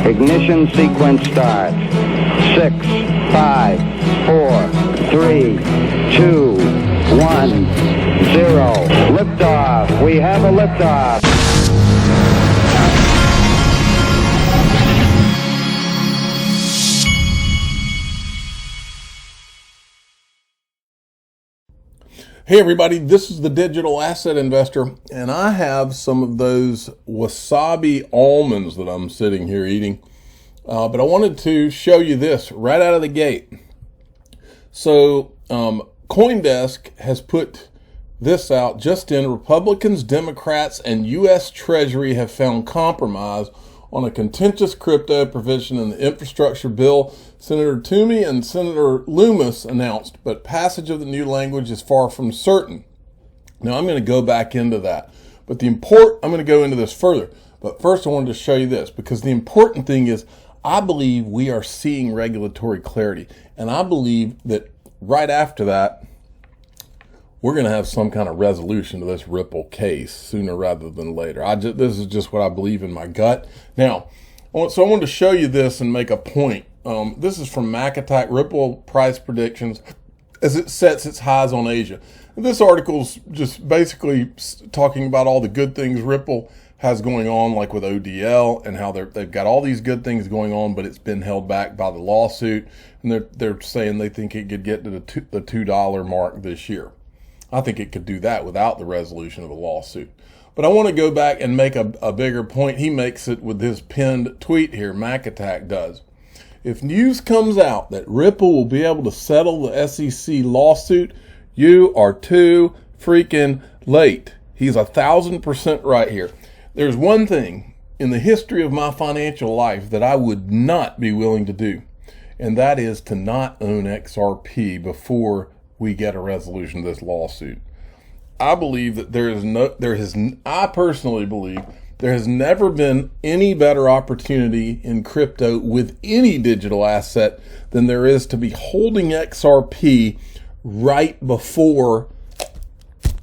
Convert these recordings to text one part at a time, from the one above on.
Ignition sequence starts. 6, 5, 4, 3, 2, 1, 0. Liftoff. We have a liftoff. Hey everybody, this is the Digital Asset Investor, and I have some of those wasabi almonds that I'm sitting here eating. But I wanted to show you this right out of the gate. So CoinDesk has put this out just in: Republicans, Democrats, and U.S. Treasury have found compromise on a contentious crypto provision in the infrastructure bill Senator Toomey and Senator Loomis announced, but passage of the new language is far from certain. Now I'm going to go back into that, but I'm going to go into this further. But first I wanted to show you this, because the important thing is I believe we are seeing regulatory clarity, and I believe that right after that we're going to have some kind of resolution to this Ripple case sooner rather than later. This is just what I believe in my gut. Now, so I wanted to show you this and make a point. This is from MacAttack, Ripple price predictions as it sets its highs on Asia. And this article's just basically talking about all the good things Ripple has going on, like with ODL, and how they've got all these good things going on, but it's been held back by the lawsuit. And they're saying they think it could get to the $2 mark this year. I think it could do that without the resolution of a lawsuit. But I want to go back and make a bigger point. He makes it with his pinned tweet here, MacAttack does. If news comes out that Ripple will be able to settle the SEC lawsuit, you are too freaking late. He's 1,000% right here. There's one thing in the history of my financial life that I would not be willing to do, and that is to not own XRP before we get a resolution to this lawsuit. I believe that I personally believe there has never been any better opportunity in crypto with any digital asset than there is to be holding XRP right before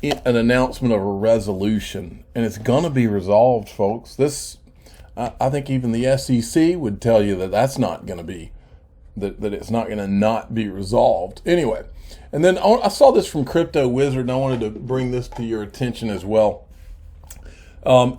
an announcement of a resolution. And it's going to be resolved, folks. I think even the SEC would tell you that that's not going to be, that it's not going to not be resolved. Anyway, and then I saw this from Crypto Wizard, and I wanted to bring this to your attention as well.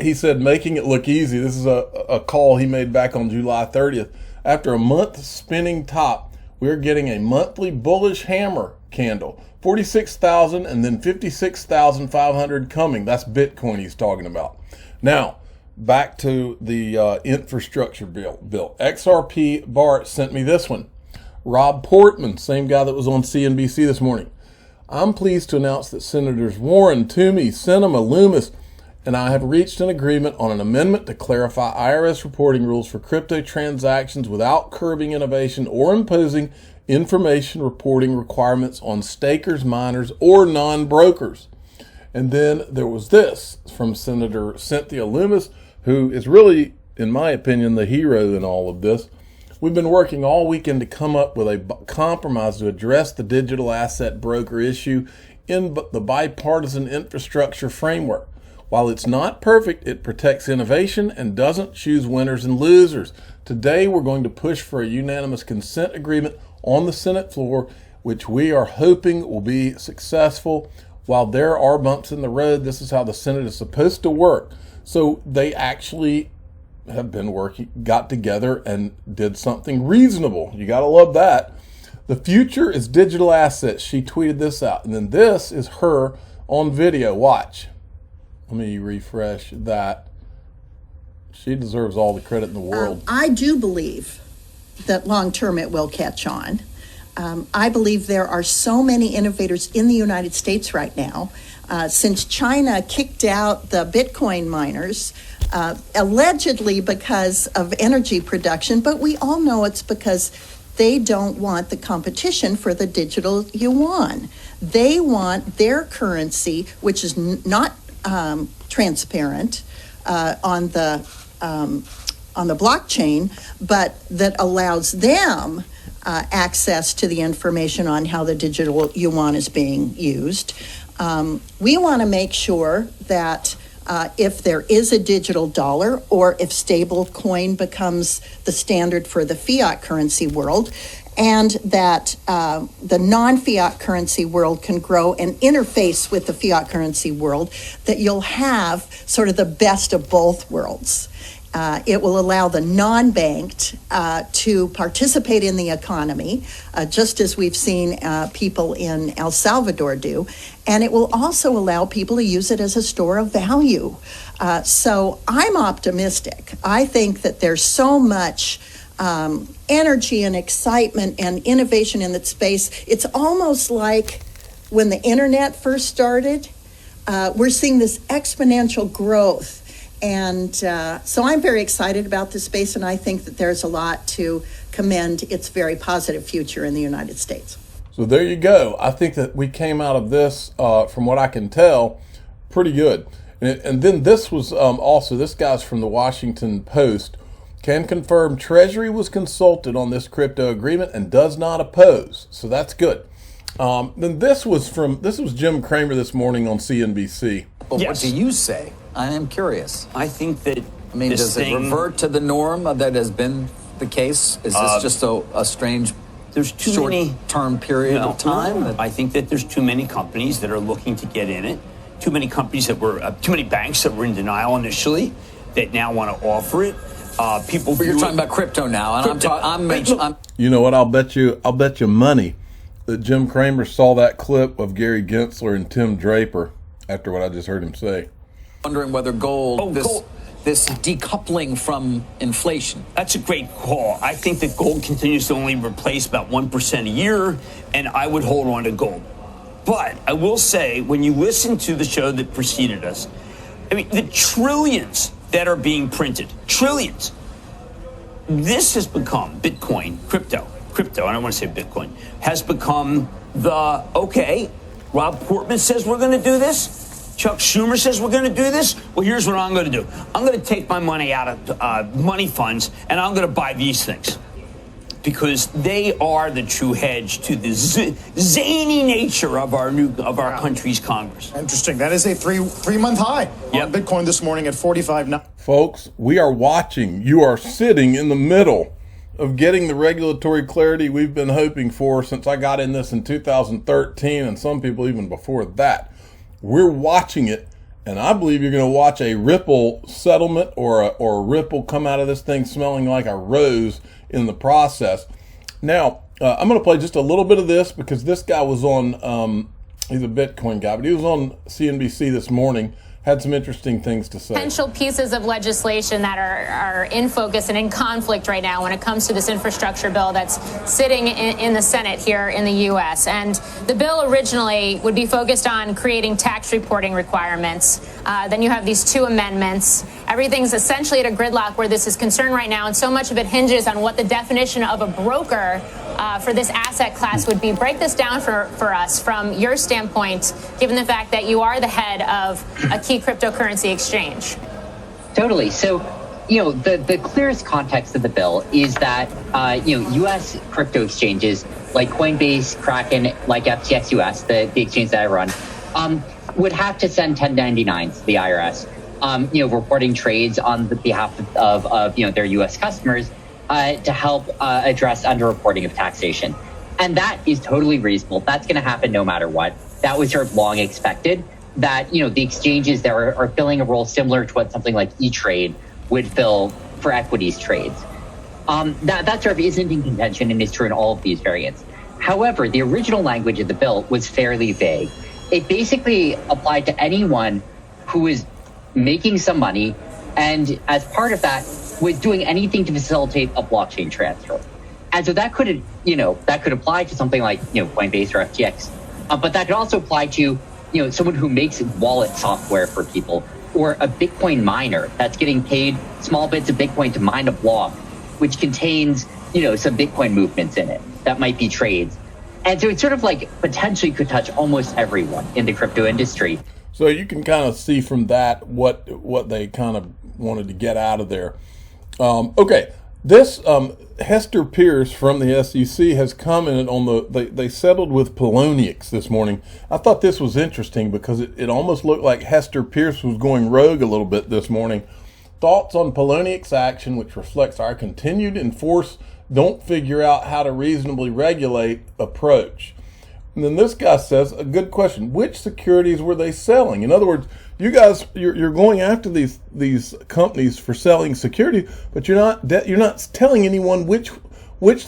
He said, making it look easy. This is a call he made back on July 30th. After a month spinning top, we're getting a monthly bullish hammer candle. 46,000 and then 56,500 coming. That's Bitcoin he's talking about. Now, back to the infrastructure bill. XRP Bart sent me this one. Rob Portman, same guy that was on CNBC this morning. I'm pleased to announce that Senators Warren, Toomey, Sinema, Loomis, and I have reached an agreement on an amendment to clarify IRS reporting rules for crypto transactions without curbing innovation or imposing information reporting requirements on stakers, miners, or non-brokers. And then there was this from Senator Cynthia Loomis, who is really, in my opinion, the hero in all of this. We've been working all weekend to come up with a compromise to address the digital asset broker issue in the bipartisan infrastructure framework. While it's not perfect, it protects innovation and doesn't choose winners and losers. Today, we're going to push for a unanimous consent agreement on the Senate floor, which we are hoping will be successful. While there are bumps in the road, this is how the Senate is supposed to work. So they actually have been got together and did something reasonable. You got to love that. The future is digital assets. She tweeted this out. And then this is her on video. Watch. Let me refresh that. She deserves all the credit in the world. I do believe that long term it will catch on. I believe there are so many innovators in the United States right now. Since China kicked out the Bitcoin miners, allegedly because of energy production, but we all know it's because they don't want the competition for the digital yuan. They want their currency, which is not transparent on the blockchain, but that allows them access to the information on how the digital yuan is being used. We want to make sure that if there is a digital dollar or if stable coin becomes the standard for the fiat currency world, and that the non-fiat currency world can grow and interface with the fiat currency world, that you'll have sort of the best of both worlds. It will allow the non-banked to participate in the economy, just as we've seen people in El Salvador do. And it will also allow people to use it as a store of value. So I'm optimistic. I think that there's so much energy and excitement and innovation in that space. It's almost like when the internet first started, we're seeing this exponential growth. And so I'm very excited about this space, and I think that there's a lot to commend its very positive future in the United States. So there you go. I think that we came out of this, from what I can tell, pretty good. And then this was also, this guy's from the Washington Post, can confirm Treasury was consulted on this crypto agreement and does not oppose. So that's good. Then this was Jim Cramer this morning on CNBC. Well, what do you say? I am curious. I think that Does it revert to the norm that has been the case? Is this just a strange there's too short-term period of time? I think that there's too many companies that are looking to get in it. Too many companies too many banks that were in denial initially that now want to offer it. People. But you're talking about crypto now, and I'm You know what? I'll bet you money that Jim Cramer saw that clip of Gary Gensler and Tim Draper after what I just heard him say. Wondering whether gold, this decoupling from inflation. That's a great call. I think that gold continues to only replace about 1% a year, and I would hold on to gold. But I will say, when you listen to the show that preceded us, I mean, the trillions that are being printed, trillions. This has become crypto, I don't want to say Bitcoin, has become Rob Portman says we're going to do this. Chuck Schumer says we're going to do this. Well, here's what I'm going to do. I'm going to take my money out of money funds, and I'm going to buy these things because they are the true hedge to the zany nature of our country's Congress. Interesting. That is a three-month high on Bitcoin this morning at 45. Folks, we are watching. You are sitting in the middle of getting the regulatory clarity we've been hoping for since I got in this in 2013, and some people even before that. We're watching it, and I believe you're going to watch a Ripple settlement or a Ripple come out of this thing smelling like a rose in the process. Now, I'm going to play just a little bit of this because this guy was on, he's a Bitcoin guy, but he was on CNBC this morning, had some interesting things to say. Potential pieces of legislation that are in focus and in conflict right now when it comes to this infrastructure bill that's sitting in the Senate here in the U.S. And the bill originally would be focused on creating tax reporting requirements. Then you have these two amendments. Everything's essentially at a gridlock where this is concerned right now, and so much of it hinges on what the definition of a broker for this asset class would be. Break this down for us from your standpoint, given the fact that you are the head of a key cryptocurrency exchange. Totally. So, the clearest context of the bill is that, U.S. crypto exchanges like Coinbase, Kraken, like FTX US, the exchange that I run, would have to send 1099s to the IRS, reporting trades on the behalf of their U.S. customers to help address underreporting of taxation. And that is totally reasonable. That's going to happen no matter what. That was sort of long expected. That, the exchanges that are filling a role similar to what something like E-Trade would fill for equities trades. That sort of isn't in contention and is true in all of these variants. However, the original language of the bill was fairly vague. It basically applied to anyone who is making some money and as part of that was doing anything to facilitate a blockchain transfer. And so that could apply to something like, Coinbase or FTX. But that could also apply to someone who makes wallet software for people, or a Bitcoin miner that's getting paid small bits of Bitcoin to mine a block, which contains, some Bitcoin movements in it. That might be trades. And so it's sort of like potentially could touch almost everyone in the crypto industry. So you can kind of see from that what they kind of wanted to get out of there. Okay, This Hester Pierce from the SEC has commented on they settled with Poloniex this morning. I thought this was interesting because it almost looked like Hester Pierce was going rogue a little bit this morning. Thoughts on Poloniex action, which reflects our continued enforce, don't figure out how to reasonably regulate approach. And then this guy says, a good question, which securities were they selling? In other words, you guys, you're going after these companies for selling securities, but you're not telling anyone which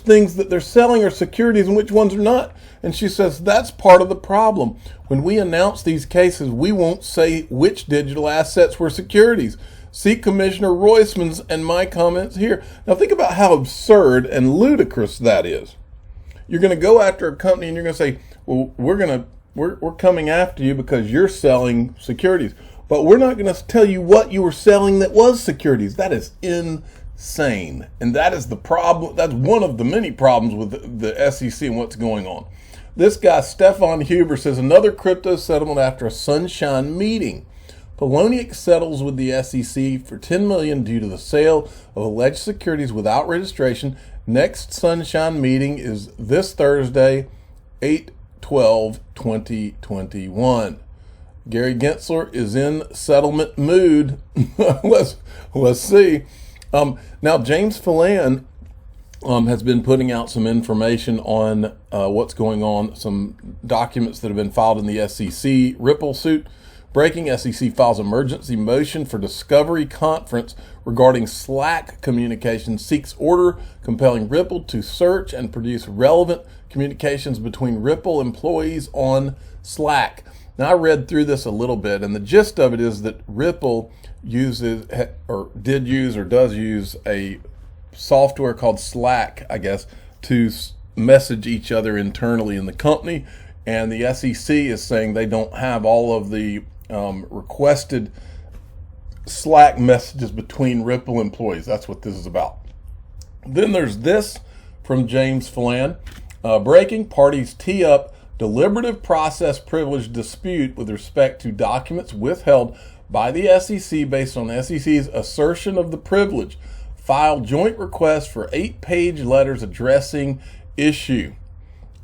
things that they're selling are securities and which ones are not. And she says that's part of the problem. When we announce these cases, we won't say which digital assets were securities. See Commissioner Roisman's and my comments here. Now think about how absurd and ludicrous that is. You're going to go after a company and you're going to say, well, we're coming after you because you're selling securities, but we're not going to tell you what you were selling that was securities. That is insane. And that is the problem. That's one of the many problems with the SEC and what's going on. This guy, Stefan Huber, says another crypto settlement after a sunshine meeting. Poloniex settles with the SEC for $10 million due to the sale of alleged securities without registration. Next sunshine meeting is this Thursday, 8/12/2021. Gary Gensler is in settlement mood. let's see. Now James Phelan has been putting out some information on what's going on, some documents that have been filed in the SEC Ripple suit. Breaking: SEC files emergency motion for discovery conference regarding Slack communications, seeks order compelling Ripple to search and produce relevant communications between Ripple employees on Slack. Now, I read through this a little bit, and the gist of it is that Ripple uses or does use a software called Slack, I guess, to message each other internally in the company. And the SEC is saying they don't have all of the requested Slack messages between Ripple employees. That's what this is about. Then there's this from James Phelan. Breaking: parties tee up deliberative process privilege dispute with respect to documents withheld by the SEC based on the SEC's assertion of the privilege. File joint request for 8-page letters addressing issue.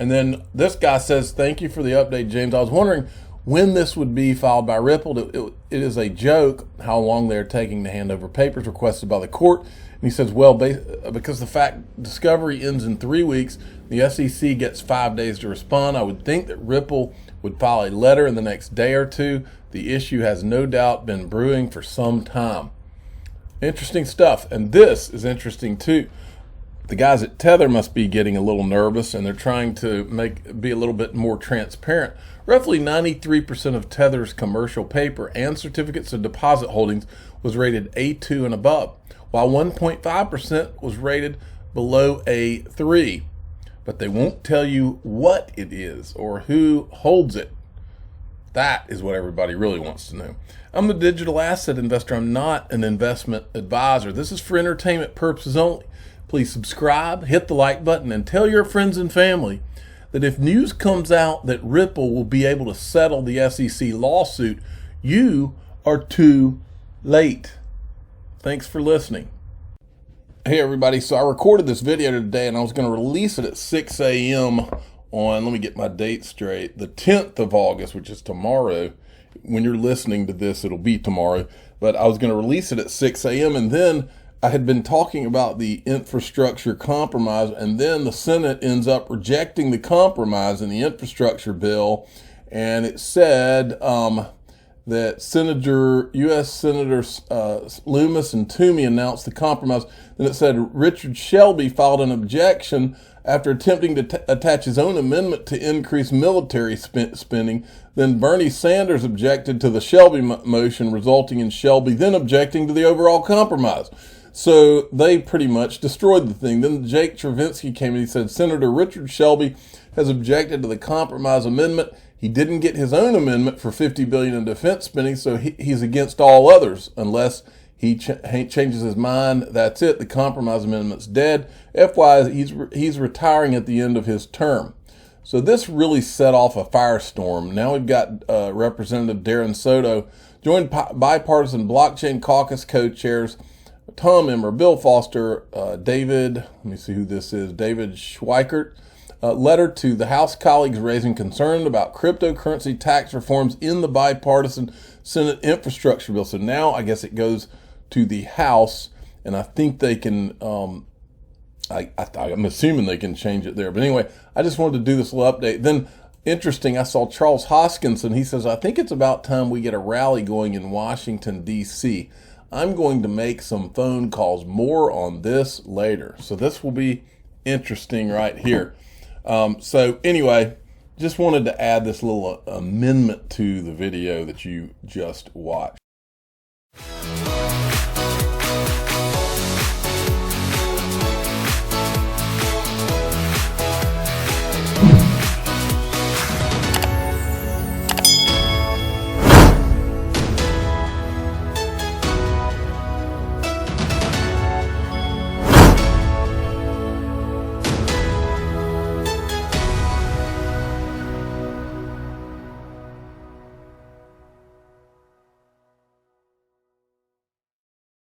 And then this guy says, thank you for the update, James. I was wondering when this would be filed by Ripple. It is a joke how long they're taking to hand over papers requested by the court. And he says, well, because the fact discovery ends in 3 weeks, the SEC gets 5 days to respond. I would think that Ripple would file a letter in the next day or two. The issue has no doubt been brewing for some time. Interesting stuff. And this is interesting too. The guys at Tether must be getting a little nervous, and they're trying to be a little bit more transparent. Roughly 93% of Tether's commercial paper and certificates of deposit holdings was rated A2 and above, while 1.5% was rated below A3. But they won't tell you what it is or who holds it. That is what everybody really wants to know. I'm a digital asset investor. I'm not an investment advisor. This is for entertainment purposes only. Please subscribe, hit the like button, and tell your friends and family that if news comes out that Ripple will be able to settle the SEC lawsuit, you are too late. Thanks for listening. Hey everybody, so I recorded this video today and I was going to release it at 6 a.m. on, let me get my date straight, the 10th of August, which is tomorrow. When you're listening to this, it'll be tomorrow. But I was going to release it at 6 a.m. and then I had been talking about the infrastructure compromise, and then the Senate ends up rejecting the compromise in the infrastructure bill. And it said that U.S. Senators Loomis and Toomey announced the compromise. Then it said Richard Shelby filed an objection after attempting to attach his own amendment to increase military spending. Then Bernie Sanders objected to the Shelby motion, resulting in Shelby then objecting to the overall compromise. So they pretty much destroyed the thing. Then Jake Travinsky came and he said, Senator Richard Shelby has objected to the compromise amendment. He didn't get his own amendment for $50 billion in defense spending, so he's against all others unless he changes his mind. That's it. The compromise amendment's dead. FYI, he's retiring at the end of his term. So this really set off a firestorm. Now we've got Representative Darren Soto joined bipartisan blockchain caucus co-chairs Tom Emmer, Bill Foster, David, let me see who this is, David Schweikert. Letter to the House colleagues raising concern about cryptocurrency tax reforms in the bipartisan Senate infrastructure bill. So now I guess it goes to the House, and I think they can, I'm assuming they can change it there. But anyway, I just wanted to do this little update. Then, interesting, I saw Charles Hoskinson. He says, I think it's about time we get a rally going in Washington, D.C. I'm going to make some phone calls. More on this later. So this will be interesting right here. So anyway, just wanted to add this little amendment to the video that you just watched.